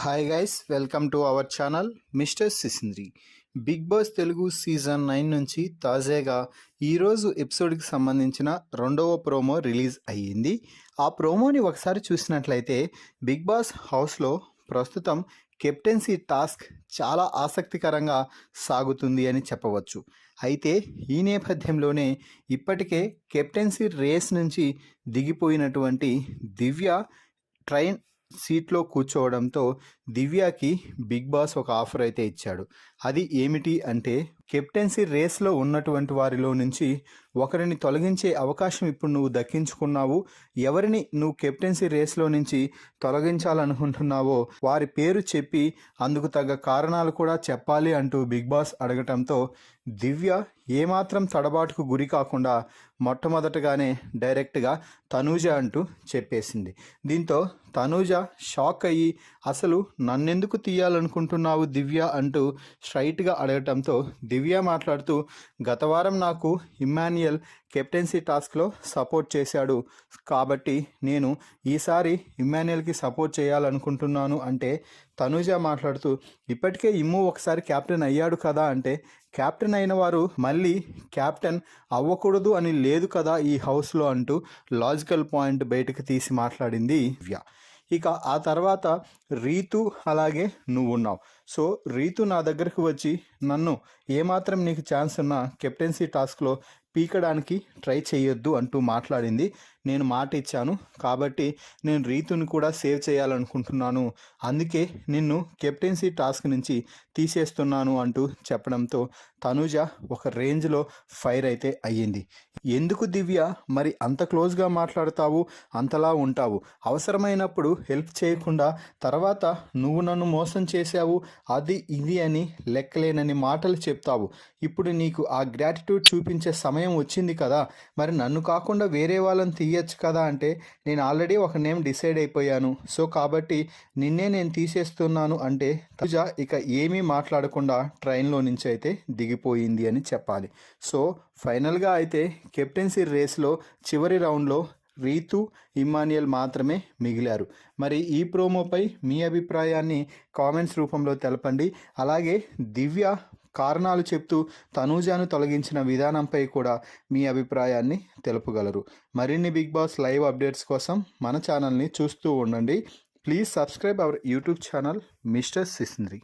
Hi guys, welcome to our channel mister Sisindri. Bigg Boss Telugu season 9 నుంచి తాజాగా ఈరోజు ఎపిసోడ్కి సంబంధించిన రెండవ ప్రోమో రిలీజ్ అయ్యింది. ఆ ప్రోమోని ఒకసారి చూసినట్లయితే బిగ్ బాస్ హౌస్లో ప్రస్తుతం కెప్టెన్సీ టాస్క్ చాలా ఆసక్తికరంగా సాగుతుంది అని చెప్పవచ్చు. అయితే ఈ నేపథ్యంలోనే ఇప్పటికే కెప్టెన్సీ రేస్ నుంచి దిగిపోయినటువంటి దివ్య ట్రైన్ సీట్లో కూర్చోవడంతో దివ్యకి బిగ్ బాస్ ఒక ఆఫర్ అయితే ఇచ్చాడు. అది ఏమిటి అంటే, కెప్టెన్సీ రేస్లో ఉన్నటువంటి వారిలో నుంచి ఒకరిని తొలగించే అవకాశం ఇప్పుడు నువ్వు దక్కించుకున్నావు. ఎవరిని నువ్వు కెప్టెన్సీ రేస్లో నుంచి తొలగించాలనుకుంటున్నావో వారి పేరు చెప్పి అందుకు తగ్గ కారణాలు కూడా చెప్పాలి అంటూ బిగ్ బాస్ అడగటంతో దివ్య ఏమాత్రం తడబాటుకు గురి కాకుండా మొట్టమొదటగానే డైరెక్ట్గా తనూజ అంటూ చెప్పేసింది. దీంతో తనూజ షాక్ అయ్యి, అసలు నన్నెందుకు తీయాలనుకుంటున్నావు దివ్య అంటూ స్ట్రైట్గా అడగటంతో దివ్య మాట్లాడుతూ, గత వారం నాకు ఇమ్మాన్యుయల్ కెప్టెన్సీ టాస్క్లో సపోర్ట్ చేశాడు కాబట్టి నేను ఈసారి ఇమ్మాన్యుయల్కి సపోర్ట్ చేయాలనుకుంటున్నాను అంటే, తనూజ మాట్లాడుతూ, ఇప్పటికే ఇమ్ము ఒకసారి కెప్టెన్ అయ్యాడు కదా అంటే, కెప్టెన్ అయిన వారు మళ్ళీ కెప్టెన్ అవ్వకూడదు అని లేదు కదా ఈ హౌస్లో అంటూ లాజికల్ పాయింట్ బయటకు తీసి మాట్లాడింది దివ్య. ఇక ఆ తర్వాత రీతు అలాగే నువ్వు ఉన్నావు. సో రీతు నా దగ్గరకు వచ్చి నన్ను ఏమాత్రం నీకు ఛాన్స్ ఉన్నా కెప్టెన్సీ టాస్క్లో పీకడానికి ట్రై చేయొద్దు అంటూ మాట్లాడింది. నేను మాట ఇచ్చాను కాబట్టి నేను రీతుని కూడా సేవ్ చేయాలనుకుంటున్నాను, అందుకే నిన్ను కెప్టెన్సీ టాస్క్ నుంచి తీసేస్తున్నాను అంటూ చెప్పడంతో తనూజ ఒక రేంజ్లో ఫైర్ అయితే అయ్యింది. ఎందుకు దివ్య మరి అంత క్లోజ్గా మాట్లాడతావు, అంతలా ఉంటావు, అవసరమైనప్పుడు హెల్ప్ చేయకుండా తర్వాత నువ్వు నన్ను మోసం చేశావు అది ఇది అని లెక్కలేనని మాటలు చెప్తావు. ఇప్పుడు నీకు ఆ గ్రాటిట్యూడ్ చూపించే సమయం వచ్చింది కదా, మరి నన్ను కాకుండా వేరే వాళ్ళని తీయచ్చు కదా అంటే, నేను ఆల్రెడీ ఒక నేమ్ డిసైడ్ అయిపోయాను, సో కాబట్టి నిన్నే నేను తీసేస్తున్నాను అంటే తనుజ ఇక ఏమీ మాట్లాడకుండా ట్రైన్లో నుంచి అయితే దిగిపోయింది అని చెప్పాలి. సో ఫైనల్గా అయితే కెప్టెన్సీ రేస్లో చివరి రౌండ్లో రీతు, ఇమ్మాన్యుయల్ మాత్రమే మిగిలారు. మరి ఈ ప్రోమోపై మీ అభిప్రాయాన్ని కామెంట్స్ రూపంలో తెలపండి. అలాగే దివ్య కారణాలు చెప్తూ తనూజాను తొలగించిన విధానంపై కూడా మీ అభిప్రాయాన్ని తెలుపగలరు. మరిన్ని బిగ్ బాస్ లైవ్ అప్డేట్స్ కోసం మన ఛానల్ని చూస్తూ ఉండండి. Please subscribe our YouTube channel mister సిసింద్రి.